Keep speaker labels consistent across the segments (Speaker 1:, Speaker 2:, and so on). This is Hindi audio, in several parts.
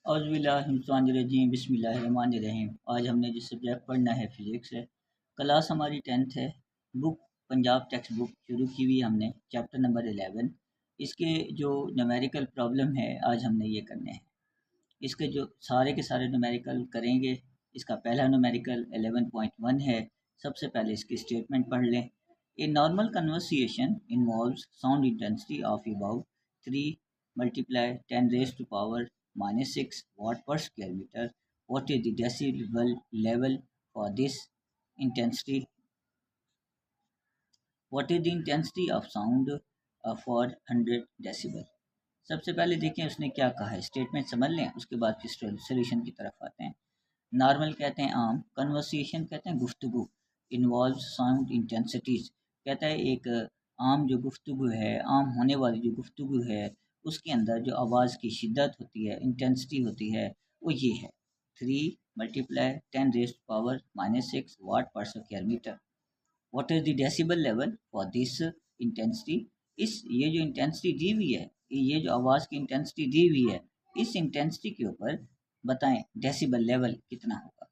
Speaker 1: औज़ुबिल्लाहिमिनश्शैतानिर्रजीम बिस्मिल्लाहिर्रहमानिर्रहीम। आज हमने जो सब्जेक्ट पढ़ना है फिज़िक्स है। क्लास हमारी 10th है। बुक पंजाब टेक्स्ट बुक शुरू की हुई हमने, चैप्टर नंबर 11। इसके जो न्यूमेरिकल प्रॉब्लम है आज हमने ये करने हैं। इसके जो सारे के सारे न्यूमेरिकल करेंगे। इसका पहला न्यूमेरिकल 11.1 है। सबसे पहले इसकी स्टेटमेंट पढ़ लें। A normal conversation involves sound intensity of about 3 multiply 10 raise to power -6 watt per square meter. What is the decibel level for this intensity? What is the intensity of sound for 100 decibel? सबसे पहले देखें उसने क्या कहा है, स्टेटमेंट समझ लें, उसके बाद फिर सोल्यूशन की तरफ आते हैं। नॉर्मल कहते हैं आम, कन्वर्सेशन कहते हैं गुफ्तगू, इन्वॉल्व साउंड इंटेंसिटीज कहता है एक आम जो गुफ्तगू है, आम होने वाली जो गुफ्तगू है, उसके अंदर जो आवाज़ की शिद्दत होती है, इंटेंसिटी होती है, वो ये है 3 multiply 10 rays power -6 watt per square metre. What is the decibel level for this intensity? इस ये जो इंटेंसिटी दी हुई है, ये जो आवाज़ की इंटेंसिटी दी हुई है, इस इंटेंसिटी के ऊपर बताएं डेसिबल लेवल कितना होगा।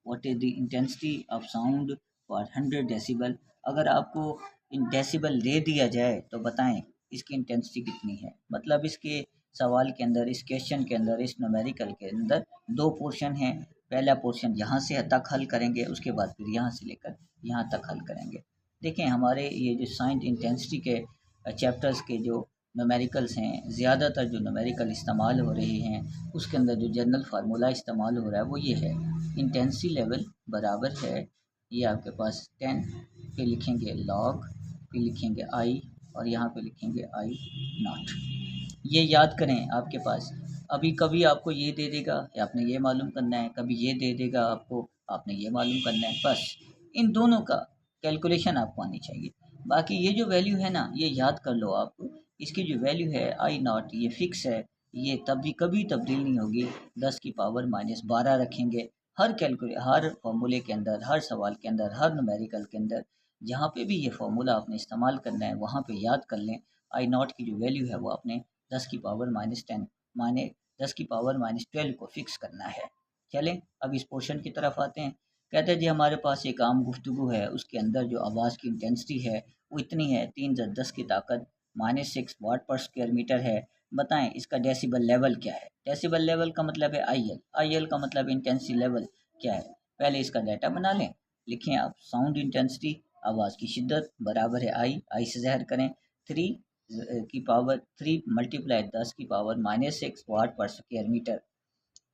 Speaker 1: What is the intensity of sound for 100 decibel? अगर आपको इन डेसिबल दे दिया जाए तो बताएं इसकी इंटेंसिटी कितनी है। मतलब इसके सवाल के अंदर, इस क्वेश्चन के अंदर, इस न्यूमेरिकल के अंदर दो पोर्शन हैं। पहला पोर्शन यहाँ से तक हल करेंगे, उसके बाद फिर यहाँ से लेकर यहाँ तक हल करेंगे। देखें हमारे ये जो साइंस इंटेंसिटी के चैप्टर्स के जो न्यूमेरिकल्स हैं, ज़्यादातर जो न्यूमेरिकल इस्तेमाल हो रहे हैं उसके अंदर जो जनरल फार्मूला इस्तेमाल हो रहा है वो ये है, इंटेंसिटी लेवल बराबर है, ये आपके पास 10 पे लिखेंगे लॉग, पे लिखेंगे आई, और यहाँ पे लिखेंगे आई नॉट। ये याद करें आपके पास, अभी कभी आपको ये दे देगा या आपने ये मालूम करना है, कभी ये दे देगा आपको, आपने ये मालूम करना है। बस इन दोनों का कैलकुलेशन आपको आनी चाहिए। बाकी ये जो वैल्यू है ना, ये याद कर लो आप, इसकी जो वैल्यू है आई नॉट, ये फिक्स है, ये कभी तब्दील नहीं होगी। 10 की पावर -12 रखेंगे हर फॉर्मूले के अंदर, हर सवाल के अंदर, हर न्यूमेरिकल के अंदर, जहाँ पे भी ये फार्मूला आपने इस्तेमाल करना है वहाँ पे याद कर लें आई नॉट की जो वैल्यू है वो आपने 10 की पावर -10 माने 10 की पावर -12 को फिक्स करना है। चलें अब इस पोर्शन की तरफ आते हैं। कहते हैं जी हमारे पास एक आम गुफ्तगू है, उसके अंदर जो आवाज़ की इंटेंसिटी है वो इतनी है, 3 × 10 की ताकत -6 वाट पर स्क्वायर मीटर है। बताएं इसका डेसिबल लेवल क्या है। डेसिबल लेवल का मतलब है आई एल का मतलब इंटेंसिटी लेवल क्या है। पहले इसका डाटा बना लें, लिखें आप साउंड इंटेंसिटी, आवाज़ की शिद्दत बराबर है आई से ज़हर करें 3 मल्टीप्लाई 10 की power -6 watt per square metre.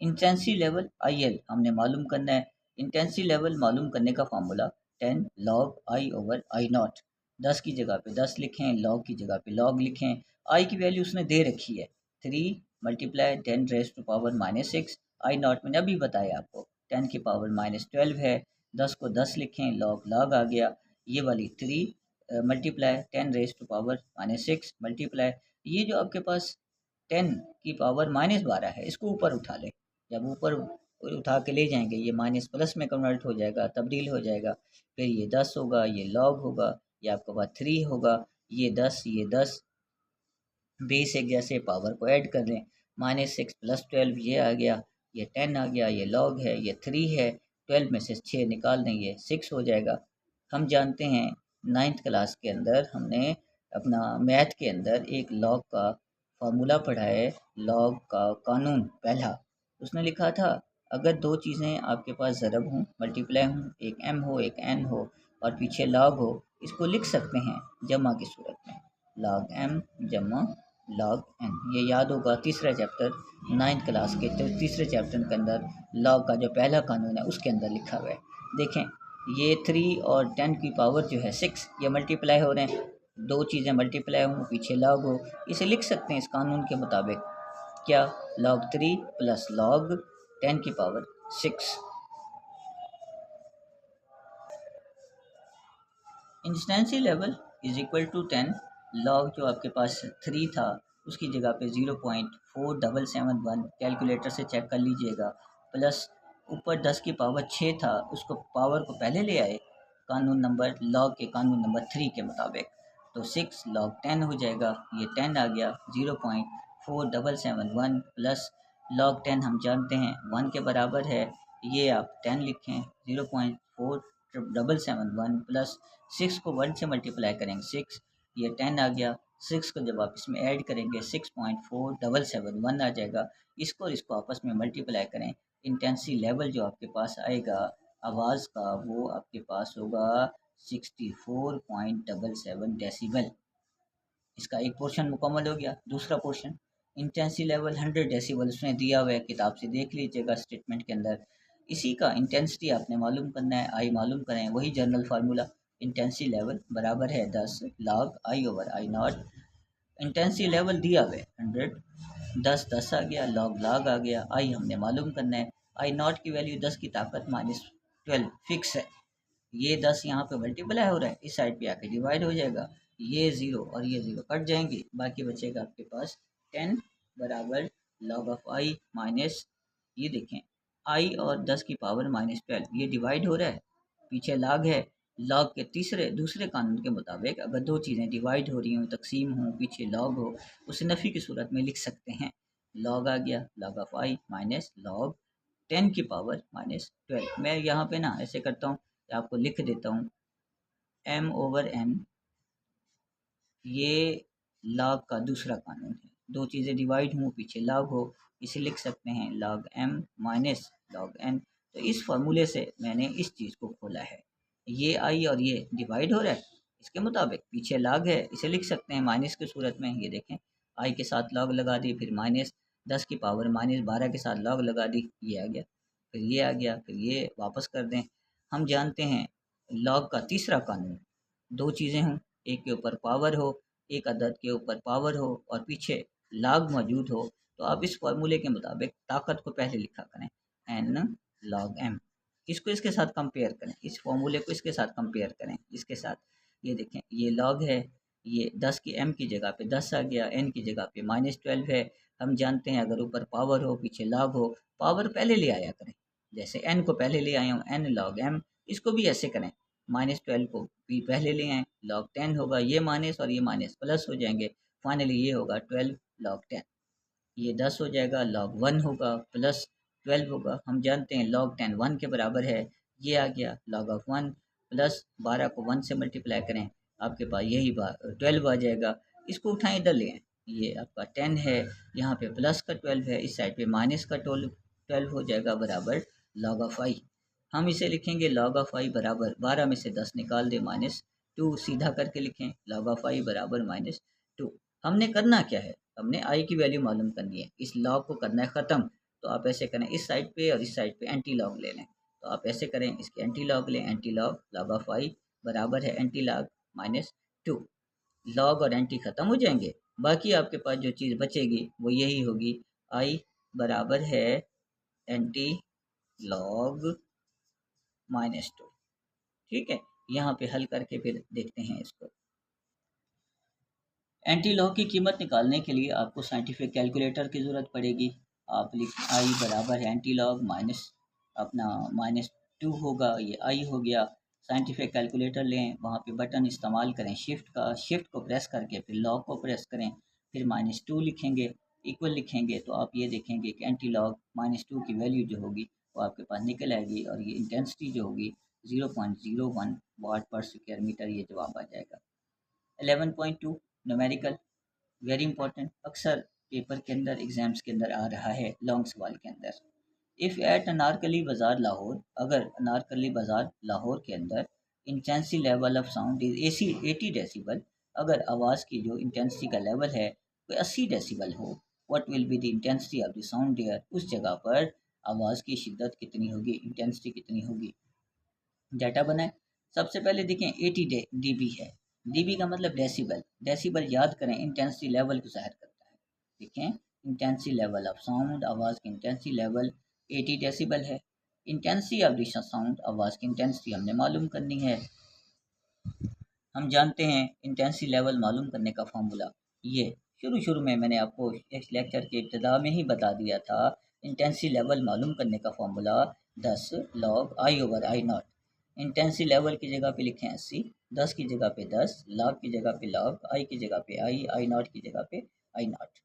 Speaker 1: Intensity level I L हमने मालूम करना है। इंटेंसिटी लेवल मालूम करने का formula 10 log I over I not. 10 की जगह पे 10 लिखें, लॉग की जगह पे लॉग लिखें। आई की वैल्यू उसने दे रखी है 3 multiply 10 raise to power -6, I not मैंने अभी बताया आपको 10 की पावर -12 है। 10 को 10 लिखें, लॉग आ गया, ये वाली 3 multiply 10 raise to power -6 multiply ये जो आपके पास 10 की पावर -12 है, इसको ऊपर उठा लें। जब ऊपर उठा के ले जाएंगे ये माइनस प्लस में कन्वर्ट हो जाएगा, तब्दील हो जाएगा। फिर ये 10 होगा, ये लॉग होगा, ये आपके पास 3 होगा, ये 10 बेस एक जैसे पावर को ऐड कर लें, -6 + 12 ये आ गया, ये 10 आ गया, ये लॉग है, ये 3 है, 12 में से 6 निकाल दें, ये 6 हो जाएगा। हम जानते हैं 9th क्लास के अंदर हमने अपना मैथ के अंदर एक लॉग का फार्मूला पढ़ा है, लॉग का कानून पहला। उसने लिखा था अगर दो चीज़ें आपके पास ज़रब हों, मल्टीप्लाई हों, एक m हो एक n हो और पीछे लॉग हो, इसको लिख सकते हैं जमा की सूरत में, log m जमा log n। ये याद होगा, तीसरा चैप्टर 9th क्लास के तो तीसरे चैप्टर के अंदर लॉग का जो पहला कानून है उसके अंदर लिखा हुआ है। देखें ये 3 और 10 की पावर जो है 6 ये मल्टीप्लाई हो रहे हैं, दो चीज़ें मल्टीप्लाई हों पीछे लॉग हो, इसे लिख सकते हैं इस कानून के मुताबिक क्या, log 3 + log 10 की power 6। Intensity level is equal to 10 log जो आपके पास 3 था उसकी जगह पे 0.4771 कैलकुलेटर से चेक कर लीजिएगा, प्लस ऊपर 10 की पावर 6 था, उसको पावर को पहले ले आए कानून नंबर लॉग के कानून नंबर 3 के मुताबिक, तो 6 log 10 हो जाएगा, ये 10 आ गया, 0.4771 प्लस log 10 हम जानते हैं 1 के बराबर है, ये आप 10 लिखें, 0.4771 प्लस 6 को 1 से मल्टीप्लाई करेंगे 6, ये 10 आ गया। 6 को जब आप इसमें ऐड करेंगे 6.4771 आ जाएगा। इसको और इसको आपस में मल्टीप्लाई करें, इंटेंसी लेवल जो आपके पास आएगा आवाज़ का वो आपके पास होगा 64.77 डेसिबल। इसका एक पोर्शन मुकम्मल हो गया। दूसरा पोर्शन इंटेंसी लेवल 100 डेसिबल उसने दिया हुआ है, किताब से देख लीजिएगा स्टेटमेंट के अंदर। इसी का इंटेंसिटी आपने मालूम करना है, आई मालूम करें, वही जनरल फार्मूला। इंटेंसी लेवल बराबर है 10 log I over I naught. Intensity level दिया हुआ है 100, 10 आ गया, log आ गया, आई हमने मालूम करना है। आई नॉट की वैल्यू 10 की ताकत -12 फिक्स है। ये 10 यहाँ पे मल्टीप्लाई हो रहा है, इस साइड पे आके डिवाइड हो जाएगा, ये 0 और ये 0 कट जाएंगे, बाकी बचेगा आपके पास 10 बराबर log ऑफ आई माइनस, ये देखें आई और 10 की पावर -12, ये डिवाइड हो रहा है, पीछे log है। log के दूसरे कानून के मुताबिक अगर दो चीज़ें डिवाइड हो रही हों, तकसीम हो, पीछे log हो, उसे नफ़ी की सूरत में लिख सकते हैं। log आ गया log of I minus log 10 की पावर -12। मैं यहाँ पे ना ऐसे करता हूँ, आपको लिख देता हूँ m ओवर n, ये log का दूसरा कानून है। दो चीज़ें डिवाइड हों, पीछे log हो, इसे लिख सकते हैं log m minus log n। तो इस फार्मूले से मैंने इस चीज़ को खोला है, ये आई और ये डिवाइड हो रहा है, इसके मुताबिक पीछे log है, इसे लिख सकते हैं माइनस की सूरत में। ये देखें आई के साथ log लगा दी, फिर -10 की पावर -12 के साथ log लगा दी, ये आ गया, फिर ये आ गया, फिर ये वापस कर दें। हम जानते हैं log का तीसरा कानून, दो चीज़ें हों, एक के ऊपर पावर हो, एक अदद के ऊपर पावर हो और पीछे log मौजूद हो, तो आप इस फार्मूले के मुताबिक ताकत को पहले लिखा करें n log m। इसको इसके साथ कंपेयर करें, इस फार्मूले को इसके साथ कंपेयर करें, इसके साथ। ये देखें ये log है, ये 10 की m की जगह पे 10 आ गया, n की जगह पे -12 है। हम जानते हैं अगर ऊपर पावर हो पीछे log हो, पावर पहले ले आया करें, जैसे n को पहले ले आए हूँ n log m, इसको भी ऐसे करें, -12 को भी पहले ले आएँ, log 10 होगा, ये माइनस और ये माइनस प्लस हो जाएंगे, फाइनली ये होगा 12 log 10, ये 10 हो जाएगा, log 1 होगा प्लस 12 होगा। हम जानते हैं log 10 1 के बराबर है, ये आ गया log ऑफ 1 प्लस 12 को 1 से मल्टीप्लाई करें, आपके पास यही 12 आ जाएगा। इसको उठाएं इधर ले आएं, ये आपका 10 है, यहाँ पे प्लस का 12 है, इस साइड पे माइनस का 12 हो जाएगा बराबर log ऑफ आई। हम इसे लिखेंगे log ऑफ आई बराबर 12 में से 10 निकाल दे -2, सीधा करके लिखें log ऑफ आई बराबर -2। हमने करना क्या है, हमने आई की वैल्यू मालूम करनी है, इस लॉग को करना है ख़त्म। तो आप ऐसे करें, इस साइड पे और इस साइड पे एंटी लॉग ले लें, तो आप ऐसे करें, इसके एंटी लॉग लें, anti log log of I बराबर है एंटी लॉग -2। लॉग और एंटी ख़त्म हो जाएंगे, बाकी आपके पास जो चीज़ बचेगी वो यही होगी, आई बराबर है एंटी लॉग -2। ठीक है, यहाँ पे हल करके फिर देखते हैं इसको। एंटी लॉग की कीमत निकालने के लिए आपको साइंटिफिक कैलकुलेटर की ज़रूरत पड़ेगी। आप लिख आई बराबर है एंटी लॉग माइनस अपना -2 होगा, ये आई हो गया। साइंटिफिक कैलकुलेटर लें, वहाँ पे बटन इस्तेमाल करें शिफ्ट को प्रेस करके फिर लॉग को प्रेस करें, फिर -2 लिखेंगे, इक्वल लिखेंगे, तो आप ये देखेंगे कि एंटी लॉग -2 की वैल्यू जो होगी वो आपके पास निकल आएगी और ये इंटेंसिटी जो होगी 0.01 वाट पर स्क्वायर मीटर, ये जवाब आ जाएगा। 11.2 न्यूमेरिकल, वेरी इंपॉर्टेंट, अक्सर पेपर के अंदर एग्जाम्स के अंदर आ रहा है लॉन्ग सवाल के अंदर। इफ़ एट अनारकली बाज़ार लाहौर, अगर अनारकली बाज़ार लाहौर के अंदर intensity level of sound is 80 decibel, अगर आवाज़ की जो इंटेंसिटी का लेवल है वो 80 डेसिबल हो, what will be the intensity of the sound there, उस जगह पर आवाज़ की शिद्दत कितनी होगी, इंटेंसिटी कितनी होगी। डाटा बनाए, सबसे पहले देखें 80 dB है, dB का मतलब डेसिबल, डेसिबल याद करें इंटेंसिटी लेवल को ज़ाहिर करता है। देखें इंटेंसिटी लेवल ऑफ साउंड, आवाज़ की इंटेंसिटी लेवल 80 डेसिबल है। इंटेंसिटी ऑफ द साउंड, आवाज़ की इंटेंसिटी हमने मालूम करनी है। हम जानते हैं इंटेंसिटी लेवल मालूम करने का फार्मूला, ये शुरू में मैंने आपको इस लेक्चर के इब्तिदा में ही बता दिया था। इंटेंसिटी लेवल मालूम करने का formula 10 log I over I not. Intensity level की जगह पे लिखें 80, 10 की जगह पे 10, log की जगह पे log, आई की जगह पे आई नॉट की जगह पे आई नॉट।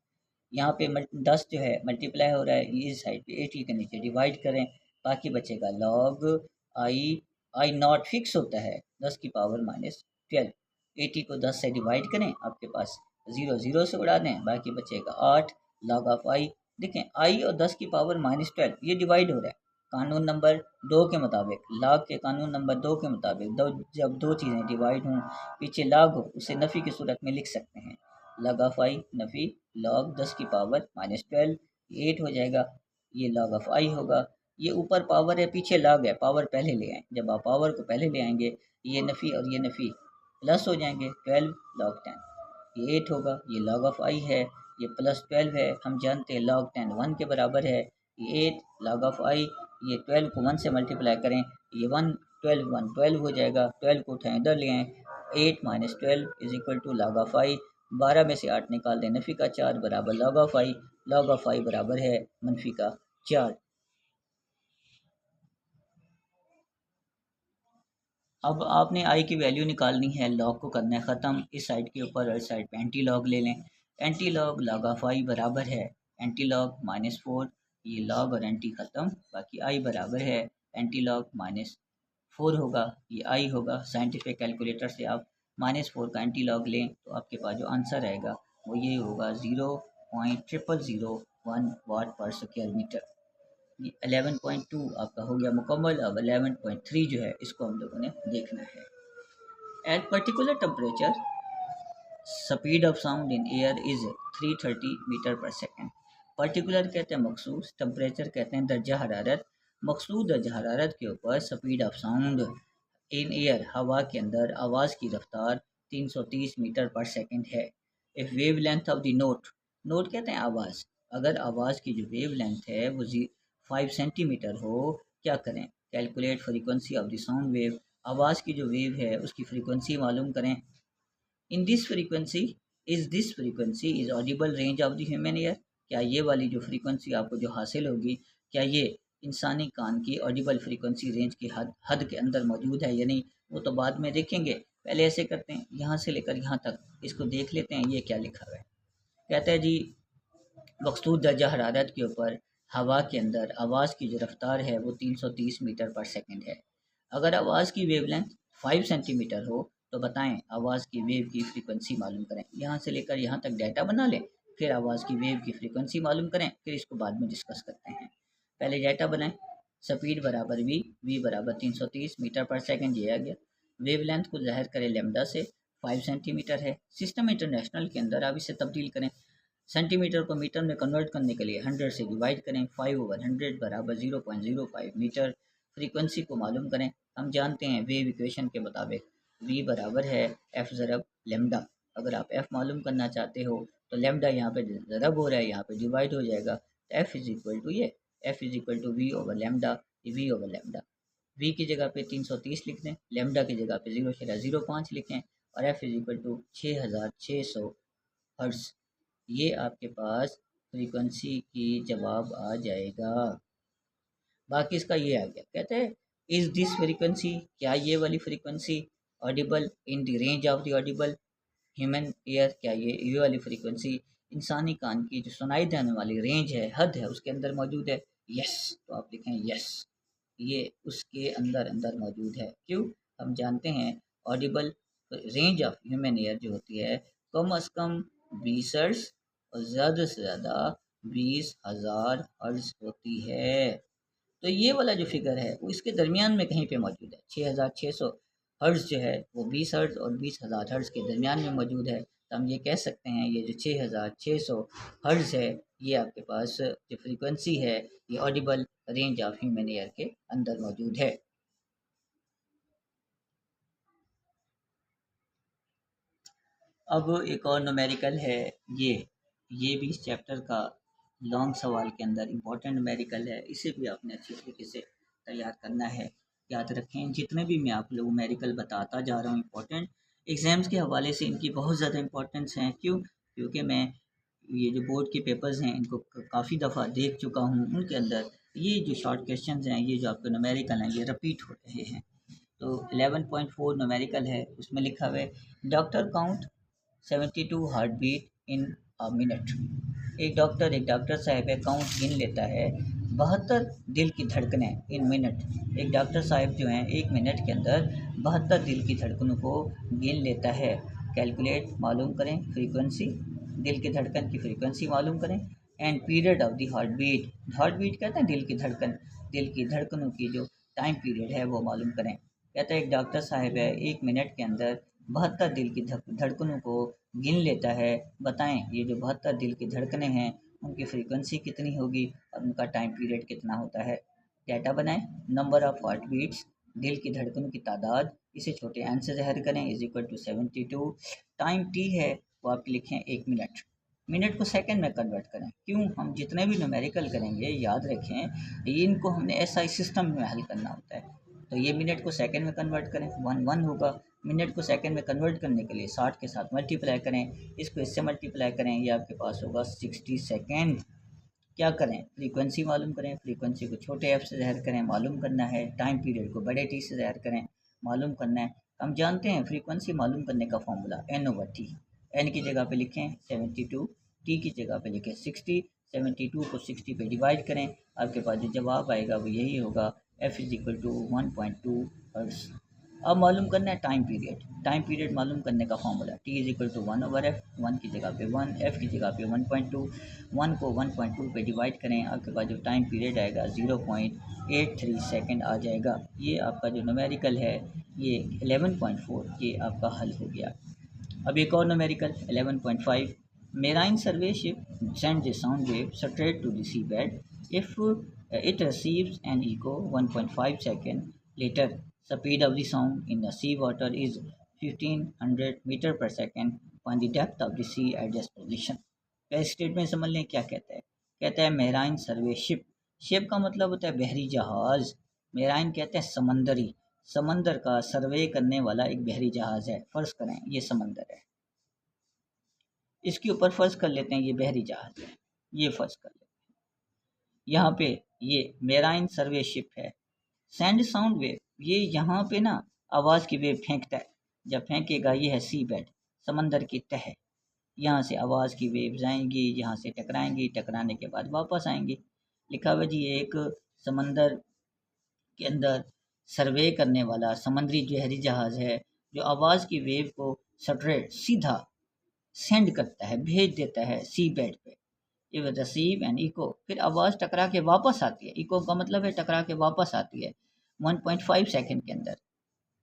Speaker 1: यहाँ पे 10 जो है मल्टीप्लाई हो रहा है, ये साइड पे 80 के नीचे डिवाइड करें, बाकी बचेगा log I. I not fix होता है 10 की पावर -12। 80 को 10 से डिवाइड करें, आपके पास 0 0 से उड़ा दें, बाकी बचेगा 8 लॉग ऑफ आई। देखें आई और 10 की पावर -12 ये डिवाइड हो रहा है कानून नंबर 2 के मुताबिक, लॉग के कानून नंबर 2 के मुताबिक। जब दो चीज़ें डिवाइड हों, पीछे लॉग हो, उसे नफ़ी की सूरत में लिख सकते हैं। लॉग ऑफ आई नफ़ी, लॉग 10 की पावर -12, 8 हो जाएगा, ये लॉग ऑफ आई होगा। ये ऊपर पावर है, पीछे लॉग है, पावर पहले ले आए। जब आप पावर को पहले ले आएंगे, ये नफ़ी और ये नफ़ी प्लस हो जाएंगे, 12 लॉग 10, ये 8 होगा। ये log ऑफ आई है, ये +12 है, हम जानते हैं log 10 1 के बराबर है। ये 8 log ऑफ आई, ये 12 को 1 से मल्टीप्लाई करें, ये 1 12 1 12 हो जाएगा, 12 को उठाएं इधर ले आएँ, 8 - 12 is equal to log of I. 12 में से 8 निकाल दें, नफ़ी का 4 बराबर log of I, log of I बराबर है मनफी का 4। अब आपने आई की वैल्यू निकालनी है, लॉग को करना है ख़त्म, इस साइड के ऊपर और इस साइड पे एंटी लॉग ले लें। Anti log log of I बराबर है एंटी लॉग -4, ये लॉग और एंटी ख़त्म, बाकी आई बराबर है एंटी लॉग -4 होगा, ये आई होगा। साइंटिफिक कैलकुलेटर से आप -4 का एंटी लॉग लें तो आपके पास जो आंसर आएगा वो ये होगा 0.0001 वाट पर स्क्वायर मीटर। ये 11.2 आपका हो गया मुकम्मल। अब 11.3 जो है इसको हम लोगों ने देखना है। At particular temperature speed of sound in air is 330 metre per second. Particular कहते हैं मखसूस, टेम्परेचर कहते हैं दर्जा हरारत। मखसूस दर्जा हरारत के ऊपर speed of sound in air, हवा के अंदर आवाज़ की रफ्तार 330 मीटर पर सेकेंड है। If wave length of the note, note कहते हैं आवाज़, अगर आवाज़ की जो वेव लेंथ है वो 5 सेंटीमीटर हो, क्या करें? Calculate frequency of the sound wave, आवाज़ की जो वेव है उसकी फ्रीक्वेंसी मालूम करें। In this frequency, is Audible range of the human ear, क्या ये वाली जो फ्रीक्वेंसी आपको जो हासिल होगी, क्या ये इंसानी कान की ऑडिबल फ्रीक्वेंसी रेंज की हद के अंदर मौजूद है या नहीं, वो तो बाद में देखेंगे। पहले ऐसे करते हैं, यहाँ से लेकर यहाँ तक इसको देख लेते हैं, ये क्या लिखा हुआ है। कहता है जी मखसूस दर्जा हरारत के ऊपर हवा के अंदर आवाज़ की जो रफ्तार है वो 330 मीटर पर सेकंड है। अगर आवाज़ की वेवलेंथ 5 सेंटीमीटर हो तो बताएं आवाज़ की वेव की फ्रीक्वेंसी मालूम करें। यहाँ से लेकर यहाँ तक डाटा बना लें, फिर आवाज़ की वेव की फ्रीक्वेंसी मालूम करें, फिर इसको बाद में डिस्कस करते हैं। पहले डाटा बनाएं। स्पीड बराबर वी बराबर 330 मीटर पर सेकंड, ये आ गया। वेव लेंथ को ज़ाहिर करें लेमडा से, 5 सेंटीमीटर है। सिस्टम इंटरनेशनल के अंदर आप इसे तब्दील करें, सेंटीमीटर को मीटर में कन्वर्ट करने के लिए 100 से डिवाइड करें, 5/100 बराबर 0.05 मीटर। फ्रीक्वेंसी को मालूम करें, हम जानते हैं वेव इक्वेशन के मुताबिक v बराबर है एफ ज़रब लेमडा। अगर आप f मालूम करना चाहते हो तो लेमडा यहाँ पे ज़रब हो रहा है, यहाँ पे डिवाइड हो जाएगा, तो f इज़ इक्वल टू ये f is equal to V over lambda, V over lambda. v की जगह पे 330 लिख दें, लेमडा की जगह पे 0.05 लिखें, और f is equal to 6600 hertz. ये आपके पास फ्रीक्वेंसी की जवाब आ जाएगा। बाकी इसका ये आ गया, कहते हैं इज दिस फ्रीक्वेंसी, क्या ये वाली frequency Audible in the range of the Audible human ear, क्या ये वाली फ्रीक्वेंसी इंसानी कान की जो सुनाई देने वाली रेंज है, हद है, उसके अंदर मौजूद है। यस, तो आप लिखें यस, ये उसके अंदर अंदर मौजूद है। क्यों? हम जानते हैं Audible range of human ear जो होती है कम अज़ कम 20 हर्ट्ज़ और ज़्यादा से ज़्यादा 20,000 हर्ट्ज़ होती है। तो ये वाला जो फिगर है वो इसके दरमियान में कहीं पे मौजूद है। 6600 हर्ट्ज़ जो है वो 20 हर्ट्ज़ और 20,000 हर्ट्ज़ के दरमियान में मौजूद है। तो हम ये कह सकते हैं ये जो 6600 हर्ट्ज़ है, ये आपके पास जो फ्रीक्वेंसी है ये Audible range of human ear के अंदर मौजूद है। अब एक और न्यूमेरिकल है, ये भी इस चैप्टर का लॉन्ग सवाल के अंदर इम्पोर्टेंट न्यूमेरिकल है, इसे भी आपने अच्छी तरीके से तैयार करना है। याद रखें जितने भी मैं आप लोगों न्यूमेरिकल बताता जा रहा हूँ इम्पोर्टेंट, एग्ज़ाम्स के हवाले से इनकी बहुत ज़्यादा इम्पोर्टेंस हैं। क्यों? क्योंकि मैं ये जो बोर्ड के पेपर्स हैं इनको काफ़ी दफ़ा देख चुका हूँ, उनके अंदर ये जो शॉर्ट क्वेश्चन हैं, ये जो आपके न्यूमेरिकल हैं, ये रिपीट हो रहे हैं। तो 11.4 न्यूमेरिकल है, उसमें लिखा हुआ है doctor count 72 heart beat in a minute. एक डॉक्टर साहब है, काउंट गिन लेता है 72 दिल की धड़कनें इन मिनट। एक डॉक्टर साहब जो हैं 1 मिनट के अंदर 72 दिल की धड़कनों को गिन लेता है। कैलकुलेट मालूम करें फ्रीक्वेंसी, दिल की धड़कन की फ्रीक्वेंसी मालूम करें, and period of the heart beat कहते हैं दिल की धड़कन, दिल की धड़कनों की जो टाइम पीरियड है वो मालूम करें। कहता है एक डॉक्टर साहब है 1 मिनट के अंदर 72 दिल की धड़कनों को गिन लेता है, बताएं ये जो 72 दिल की धड़कनें हैं उनकी फ्रीक्वेंसी कितनी होगी और उनका टाइम पीरियड कितना होता है। डाटा बनाएं, नंबर ऑफ हार्ट बीट्स, दिल की धड़कनों की तादाद, इसे छोटे एन से ज़ाहिर करें, is equal to 72। Time T है वो आप लिखें 1 मिनट, मिनट को सेकंड में कन्वर्ट करें। क्यों, हम जितने भी न्यूमेरिकल करेंगे याद रखें ये इनको हमने एसआई सिस्टम में हल करना होता है। तो ये मिनट को सेकंड में कन्वर्ट करें, 1 होगा। मिनट को सेकंड में कन्वर्ट करने के लिए 60 के साथ मल्टीप्लाई करें, इसको इससे मल्टीप्लाई करें, ये आपके पास होगा 60 सेकेंड। क्या करें, फ्रीक्वेंसी मालूम करें, फ्रीक्वेंसी को छोटे एफ से ज़ाहिर करें, मालूम करना है। टाइम पीरियड को बड़े टी से ज़ाहिर करें, मालूम करना है। हम जानते हैं फ्रीक्वेंसी मालूम करने का फॉर्मूला n/t, n की जगह पे लिखें 72, t की जगह पे लिखें 60, 72 को 60 पे डिवाइड करें, आपके पास जो जवाब आएगा वो यही होगा, f is equal to 1.2 hertz. अब मालूम करना है टाइम पीरियड, टाइम पीरियड मालूम करने का formula t is equal to 1/f, 1 की जगह पे 1, f की जगह पे 1.2, 1 को 1.2 पे डिवाइड करें, आपके पास जो टाइम पीरियड आएगा 0.83 सेकेंड आ जाएगा। ये आपका जो न्यूमेरिकल है ये 11.4 ये आपका हल हो गया। अब एक और numerical 11.5, marine survey ship sends a sound wave straight to the seabed if it receives an echo 1.5 second later. Speed of the sound in the sea water is 1500 metre per second, find the depth of the sea at this position। क्या स्टेटमेंट समझ लें क्या कहता है। कहता है मेराइन सर्वे शिप, शिप का मतलब होता है बहरी जहाज, मेराइन कहते हैं समंदरी, समंदर का सर्वे करने वाला एक बहरी जहाज है। फर्ज करें ये समंदर है, इसके ऊपर फर्ज कर लेते हैं ये बहरी जहाज है, ये फर्ज कर लेते हैं यहाँ पे ये मेराइन सर्वे शिप है। सैंड साउंड वेव, ये यहाँ पे ना आवाज़ की वेव फेंकता है, जब फेंकेगा ये है सी बेड, समंदर की तह, यहाँ से आवाज़ की वेव्स आएंगी, यहाँ से टकराएंगी, टकराने के बाद वापस आएंगी। लिखा हुआ जी एक समंदर के अंदर सर्वे करने वाला समंदरी जहरी जहाज है जो आवाज़ की वेव को स्ट्रेट सीधा सेंड करता है, भेज देता है सी बेड पे। इव रिसीव एंड इको, फिर आवाज़ टकरा के वापस आती है, इको का मतलब है टकरा के वापस आती है 1.5 सेकेंड के अंदर।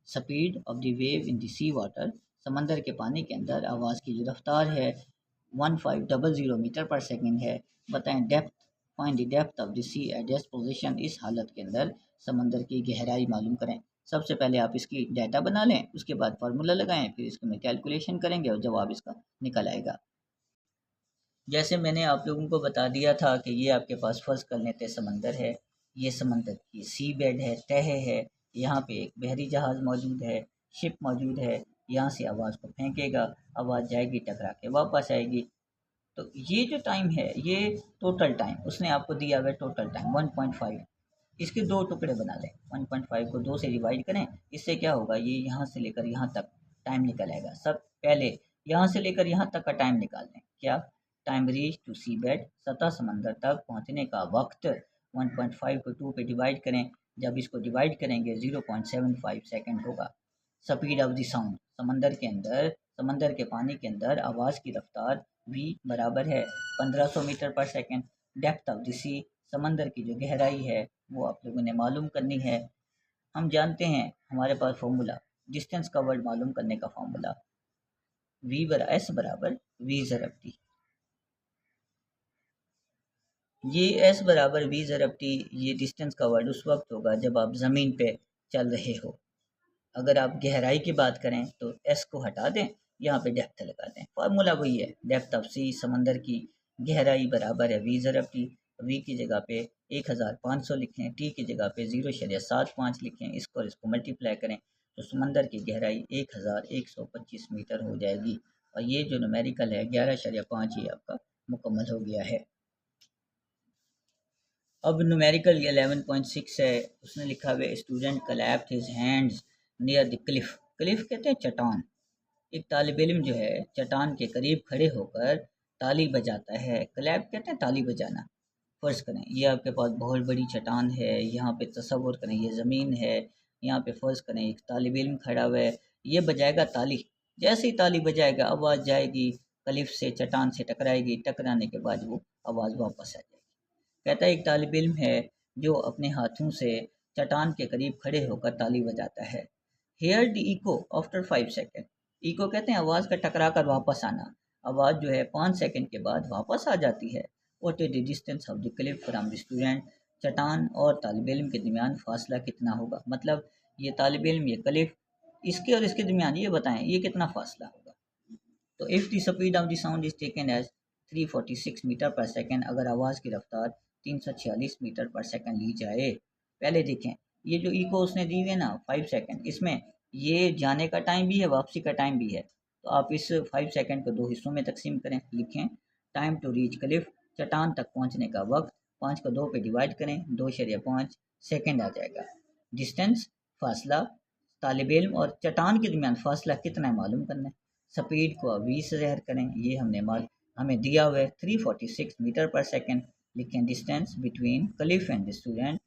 Speaker 1: Speed of the wave in the sea water, समंदर के पानी के अंदर आवाज़ की जो रफ्तार है 1500 मीटर पर सेकेंड है। बताएं depth, find the depth of the sea at this position, इस हालत के अंदर समंदर की गहराई मालूम करें। सबसे पहले आप इसकी डाटा बना लें, उसके बाद फार्मूला लगाएं, फिर इसको में कैलकुलेशन करेंगे और जवाब इसका निकल आएगा। जैसे मैंने आप लोगों को बता दिया था कि ये आपके पास फर्ज कर लेते समंदर है, ये समंदर की सी बेड है, तह है, यहाँ पे एक बहरी जहाज़ मौजूद है, शिप मौजूद है, यहाँ से आवाज़ को फेंकेगा, आवाज़ जाएगी टकरा के वापस आएगी। तो ये जो टाइम है ये टोटल टाइम उसने आपको दिया हुआ है, टोटल टाइम 1.5, इसके दो टुकड़े बना लें, 1.5 को 2 से डिवाइड करें, इससे क्या होगा ये यहाँ से लेकर यहाँ तक टाइम निकल आएगा। सब पहले यहाँ से लेकर यहाँ तक का टाइम निकाल लें, क्या time reach to sea bed, सतह समंदर तक पहुँचने का वक्त, 1.5 को 2 पे डिवाइड करें, जब इसको डिवाइड करेंगे 0.75 सेकेंड होगा। स्पीड ऑफ द साउंड, समंदर के अंदर, समंदर के पानी के अंदर आवाज़ की रफ्तार v बराबर है 1500 metre per second. Depth of the सी, समंदर की जो गहराई है वो आप लोगों ने मालूम करनी है। हम जानते हैं हमारे पास फॉर्मूला, डिस्टेंस कवर्ड मालूम करने का फॉर्मूला एस बराबर वी ज़रब टी, ये एस बराबर वी ज़रब टी, ये डिस्टेंस कवर्ड उस वक्त होगा जब आप ज़मीन पे चल रहे हो। अगर आप गहराई की बात करें तो एस को हटा दें, यहाँ पे डेप्थ लगा दें, फार्मूला वही है, डेप्थ ऑफ सी, समंदर की गहराई बराबर है वी ज़रब टी। वी की जगह पे 1500 लिखें, टी की जगह पे 0.75 लिखें, इसको मल्टीप्लाई करें तो समंदर की गहराई 1125 मीटर हो जाएगी। और ये जो न्यूमेरिकल है 11.5 ये आपका मुकम्मल हो गया है। अब न्यूमेरिकल 11.6 है, उसने लिखा हुआ student clapped his hands near the Cliff, Cliff कहते हैं चट्टान। एक तालिब इल्म जो है चट्टान के करीब खड़े होकर ताली बजाता है। क्लैप कहते हैं ताली बजाना। फ़र्ज़ करें ये आपके पास बहुत बड़ी चट्टान है, यहाँ पे तसव्वुर करें ये ज़मीन है, यहाँ पे फ़र्ज़ करें एक तालिब इल्म खड़ा हुआ है, ये बजाएगा ताली। जैसे ही ताली बजाएगा आवाज़ जाएगी, क्लिफ़ से चट्टान से टकराएगी, टकराने के बाद वो आवाज़ वापस आ जाएगी। कहता है एक तालिब इल्म है जो अपने हाथों से चट्टान के करीब खड़े होकर ताली बजाता है। Hear the echo after 5 second. Echo कहते हैं आवाज़ का टकरा कर वापस आना। आवाज़ जो है 5 सेकेंड के बाद वापस आ जाती है। What is the distance of the Cliff from the student. चट्टान और तालिब इल्म के दरमियान फासला कितना होगा। मतलब ये तालिब इल्म ये क्लिफ, इसके और इसके दरमियान ये बताएं ये कितना फासला होगा। तो if the speed of the sound is taken as 346 metre per second, अगर आवाज़ की रफ्तार 346 मीटर पर सेकेंड ली जाए। पहले देखें ये जो इको उसने दी हुई है ना 5 सेकेंड, इसमें ये जाने का टाइम भी है वापसी का टाइम भी है। तो आप इस 5 सेकेंड को दो हिस्सों में तकसीम करें। लिखें टाइम टू रीच क्लिफ, चट्टान तक पहुंचने का वक्त, 5 को 2 पे डिवाइड करें, 2.5 सेकेंड आ जाएगा। डिस्टेंस फासला, तालिब इल्म और चट्टान के दरमियान फासला कितना है मालूम करना है। स्पीड को अब वी से ज़हर करें, ये हमें दिया हुआ है 346 मीटर पर सेकेंड। लिखें distance between Cliff and student,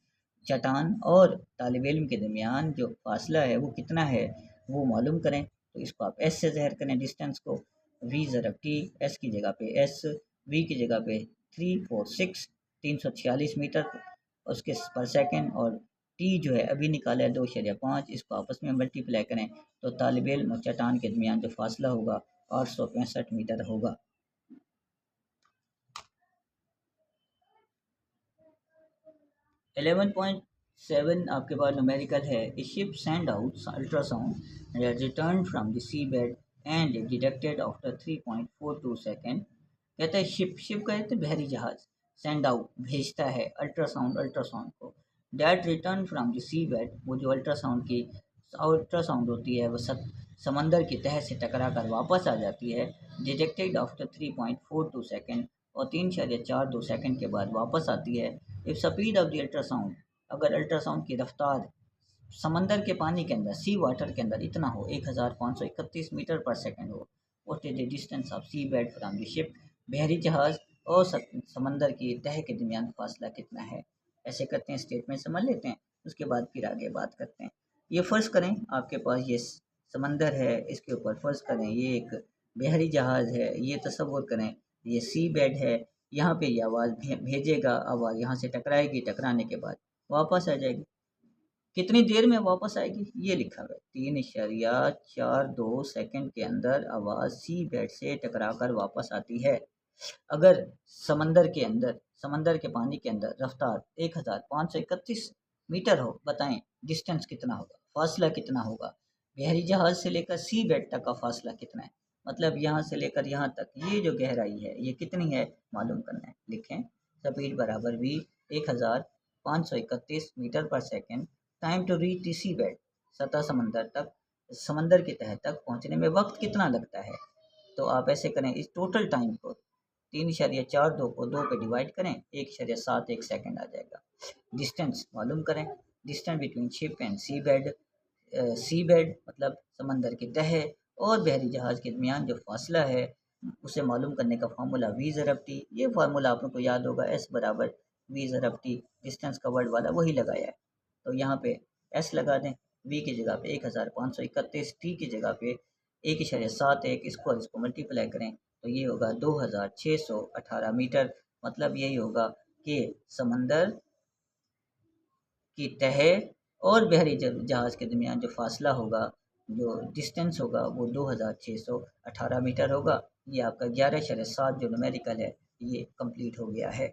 Speaker 1: चट्टान और तालिब इल्म के दरमियान जो फासला है वो कितना है वो मालूम करें। तो इसको आप एस से ज़हर करें डिस्टेंस को, वी ज़रब टी, एस की जगह पे एस, वी की जगह पे 346 उसके पर सेकेंड, और टी जो है अभी निकाला है 2.5, इसको आपस में मल्टीप्लाई करें तो तालिब इल्म और चट्टान के दरमियान जो फासला होगा 865 मीटर होगा। 11.7 आपके पास न्यूमेरिकल है। A ship send out ultrasound return from the sea bed and detected after 3.42 second. कहता है शिप कहते हैं बहरी जहाज, सेंड आउट भेजता है, अल्ट्रासाउंड को, that return from the sea bed, वो जो अल्ट्रासाउंड होती है वो समंदर की तह से टकरा कर वापस आ जाती है। डिटेक्टेड आफ्टर 3.42 सेकेंड, और 3.42 सेकेंड के बाद वापस आती है। If speed of the ultrasound, अगर अल्ट्रासाउंड की रफ्तार समंदर के पानी के अंदर सी वाटर के अंदर इतना हो 1531 मीटर पर सेकेंड हो। What is the distance of sea bed from the ship, बहरी जहाज और समंदर की तह के दरमियान फासला कितना है। ऐसे करते हैं स्टेटमेंट समझ लेते हैं, उसके बाद फिर आगे बात करते हैं। ये फ़र्ज़ करें आपके पास ये समंदर है, इसके ऊपर फ़र्ज़ करें ये एक बहरी जहाज़ है, ये तसव्वुर करें ये सी बेड है, यहाँ पे ये आवाज़ भेजेगा, आवाज़ यहाँ से टकराएगी, टकराने के बाद वापस आ जाएगी। कितनी देर में वापस आएगी ये लिखा हुआ है, 3.42 सेकेंड के अंदर आवाज़ सी बेड से टकरा कर वापस आती है। अगर समंदर के पानी के अंदर रफ्तार 1531 मीटर हो, बताएं डिस्टेंस कितना होगा, फासला कितना होगा। बहरी जहाज से लेकर सी बेड तक का फासला कितना है, मतलब यहाँ से लेकर यहाँ तक ये जो गहराई है ये कितनी है मालूम करना है। लिखें स्पीड बराबर भी 1531 metre per second, time to reach the sea bed, सतह समंदर की तह तक पहुँचने में वक्त कितना लगता है। तो आप ऐसे करें इस टोटल टाइम को 3.42 को 2 पे डिवाइड करें, 1.71 सेकेंड आ जाएगा। डिस्टेंस मालूम करें, distance between ship and sea bed मतलब समंदर की तह और बहरी जहाज़ के दरमियान जो फासला है उसे मालूम करने का फार्मूला वी ज़रब टी। ये फार्मूला आप लोग को याद होगा, एस बराबर वी ज़रब टी, डिस्टेंस का वर्ड वाला वही लगाया है। तो यहाँ पे एस लगा दें, वी की जगह पे 1531, टी की जगह पे 1.71, इसको मल्टीप्लाई करें तो ये होगा 2618 मीटर। मतलब यही होगा कि समंदर की तह और बहरी जहाज़ के दरमियान जो फासला होगा, जो डिस्टेंस होगा वो 2618 मीटर होगा। ये आपका 11.7 जो न्यूमेरिकल है ये कंप्लीट हो गया है।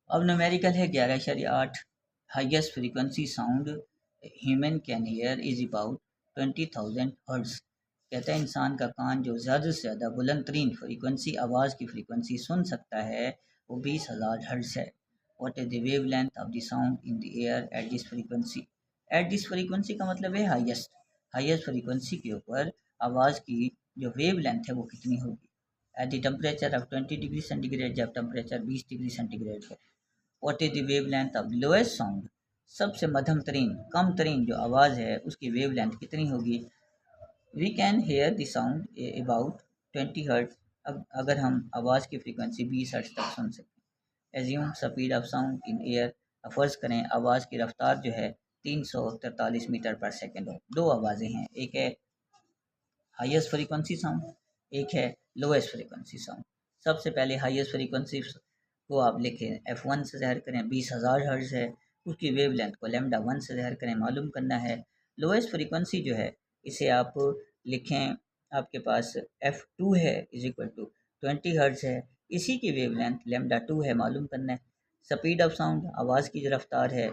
Speaker 1: अब न्यूमेरिकल है 11.8। Highest frequency sound human can hear is about 20,000 hertz. कहता है इंसान का कान जो ज़्यादा से ज़्यादा बुलंद तरीन फ्रीक्वेंसी आवाज़ की फ्रीक्वेंसी सुन सकता है वो 20,000 हर्ट्ज है। What is the wave length of the sound in the air at this frequency. At this frequency का मतलब है हाईएस्ट फ्रीक्वेंसी के ऊपर आवाज़ की जो वेव लेंथ है वो कितनी होगी। At the temperature of 20 degree centigrade, जब टेम्परेचर 20 डिग्री सेंटीग्रेड हो। What is the wave length of lowest sound, सबसे मध्यम तरीन कम तरीन जो आवाज़ है उसकी वेव लेंथ कितनी होगी। We can hear the sound about 20 hertz. अब अगर हम आवाज़ की फ्रीक्वेंसी 20 हर्ट्ज तक सुन सकते हैं। Assume speed of sound in air. फ़र्ज़ करें आवाज़ की रफ्तार जो है 343 मीटर पर सेकंड हो। दो आवाज़ें हैं, एक है हाईएस्ट फ्रीक्वेंसी साउंड, एक है लोएस्ट फ्रीक्वेंसी साउंड। सबसे पहले हाईएस्ट फ्रीक्वेंसी को आप लिखें, F1 से ज़ाहिर करें, 20,000 हर्ट्ज़ है। उसकी वेवलेंथ को लैम्डा 1 से ज़ाहिर करें, मालूम करना है। लोएस्ट फ्रीक्वेंसी जो है इसे आप लिखें, आपके पास F2 है इज इक्वल टू 20 हर्ट्ज़ है। इसी की वेवलेंथ लैम्डा 2 है, मालूम करना है। स्पीड ऑफ साउंड, आवाज़ की जो रफ्तार है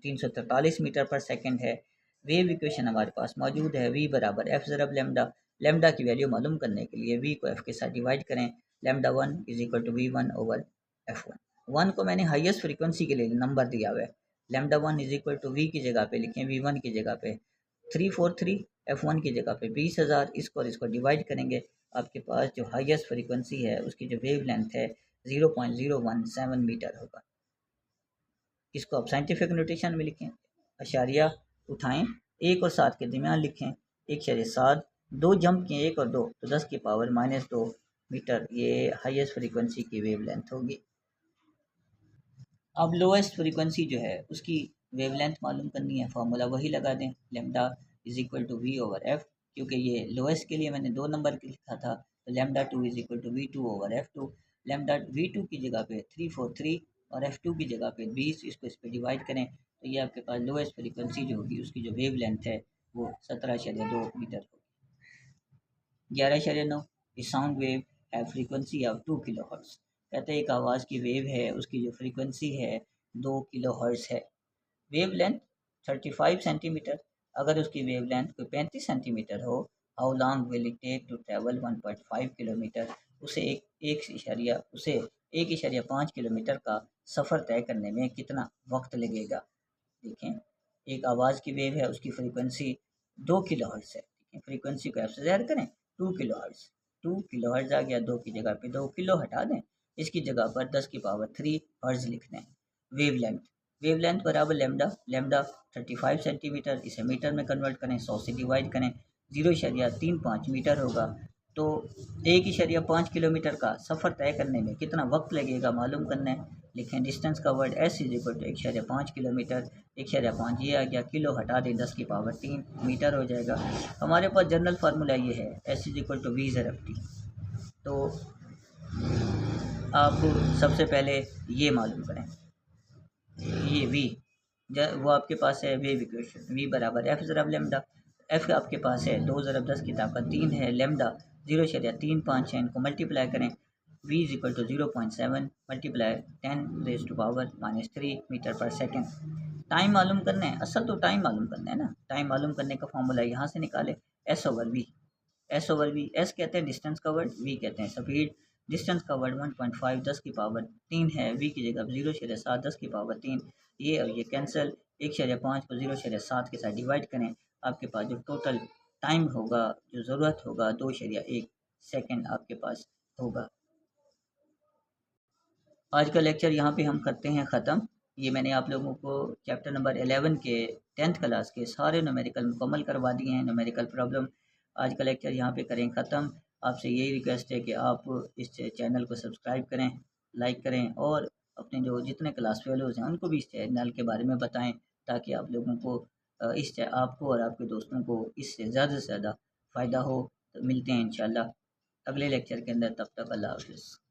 Speaker 1: 343 मीटर पर सेकंड है। वेव इक्वेशन हमारे पास मौजूद है, v बराबर एफ ज़रब लेमडा। लेमडा की वैल्यू मालूम करने के लिए v को f के साथ डिवाइड करें। Lambda 1 is equal to v1 over f1। 1 को मैंने हाईएस्ट फ्रीक्वेंसी के लिए नंबर दिया हुआ है। Lambda 1 is equal to v की जगह पे लिखें, v1 की जगह पे 343, f1 की जगह पे 20,000। इसको और इसको डिवाइड करेंगे, आपके पास जो हाईएस्ट फ्रीक्वेंसी है उसकी जो वेव लेंथ है 0.017 मीटर होगा। इसको आप साइंटिफिक नोटेशन में लिखें, अशारिया उठाएं, 1 और 7 के दरमियान लिखें, 1.7, 2 जंप किए 1 और 2 तो 10 की पावर -2 मीटर, ये हाईएस्ट फ्रीक्वेंसी की वेव लेंथ होगी। अब लोएस्ट फ्रीक्वेंसी जो है उसकी वेवलेंथ मालूम करनी है, फार्मूला वही लगा दें, lambda is equal to V over F. क्योंकि ये लोएस्ट के लिए मैंने 2 नंबर लिखा था, तो lambda 2 is equal to V2 over F2। Lambda V2 की जगह पे 343 और F2 की जगह पे 20, इसको इस पर डिवाइड करें तो ये आपके पास लोएस्ट फ्रीक्वेंसी जो होगी उसकी जो वेव लेंथ है वो 17.2 मीटर होगी। 11.9, साउंड वेव है फ्रीक्वेंसी ऑफ 2 किलो हर्ट्ज। कहते हैं एक आवाज़ की वेव है, उसकी जो फ्रीक्वेंसी है 2 किलो हर्ट्ज है। Wave length 35 centimetre. अगर उसकी वेव लेंथ कोई 35 सेंटीमीटर हो, how long will it take to travel 1.5 kilometre. उसे 1.5 किलोमीटर का सफ़र तय करने में कितना वक्त लगेगा। देखें, एक आवाज़ की वेव है, उसकी फ्रीक्वेंसी 2 किलो हर्ट्ज है। फ्रीक्वेंसी को ऐसे ज़ाहिर करें 2 किलो हर्ट्ज। 2 किलो हर्ट्ज आ गया, 2 की जगह पे 2 किलो हटा दें, इसकी जगह पर 10 की पावर 3 हर्ट्ज लिख दें। वेवलेंथ बराबर लेमडा, लेमडा 35 सेंटीमीटर, इसे मीटर में कन्वर्ट करें, 100 से डिवाइड करें, 0.35 मीटर होगा। तो 1.5 किलोमीटर का सफ़र तय करने में कितना वक्त लगेगा मालूम करना है। लिखें डिस्टेंस का word s is equal to 1.5 kilometre, 1.5 ये आ गया, किलो हटा दें, 10 की पावर 3 मीटर हो जाएगा। हमारे पास जनरल फार्मूला ये है, s is equal to v ज़रब t। तो आप सबसे पहले ये मालूम करें, ये v वो आपके पास है वेव इक्वेशन, v बराबर एफ ज़रब लेमडा। एफ आपके पास है 2 ज़रब 10 की ताकत 3 है, लेमडा 0.35 है, इनको मल्टीप्लाई करें, v is equal to 0.7 multiply 10 raise to power -3 metre per second. Time मालूम करना है, असल तो टाइम मालूम करना है ना। टाइम मालूम करने का फॉर्मूला यहाँ से निकाले, एस ओवर वी। एस कहते हैं डिस्टेंस कवर्ड, वी कहते हैं स्पीड। डिस्टेंस कवर्ड 1.5 10 की पावर 3 है, वी की जगह 0.7 10 की पावर 3, ये और ये कैंसिल, 1.5 को 0.7 के साथ डिवाइड करें, आपके पास जो टोटल टाइम होगा, जो ज़रूरत होगा 2.1 सेकेंड आपके पास होगा। आज का लेक्चर यहाँ पे हम करते हैं ख़त्म। ये मैंने आप लोगों को चैप्टर नंबर 11 के 10th क्लास के सारे न्यूमेरिकल मुकम्मल करवा दिए हैं, न्यूमेरिकल प्रॉब्लम। आज का लेक्चर यहाँ पे करें ख़त्म। आपसे यही रिक्वेस्ट है कि आप इस चैनल को सब्सक्राइब करें, लाइक करें और अपने जो जितने क्लास फेलोज़ हैं उनको भी इस चैनल के बारे में बताएँ, ताकि आप लोगों को आपको और आपके दोस्तों को इससे ज़्यादा से ज़्यादा फ़ायदा हो। तो मिलते हैं इंशाल्लाह अगले लेक्चर के अंदर, तब तक अल्लाह हाफ़िज़।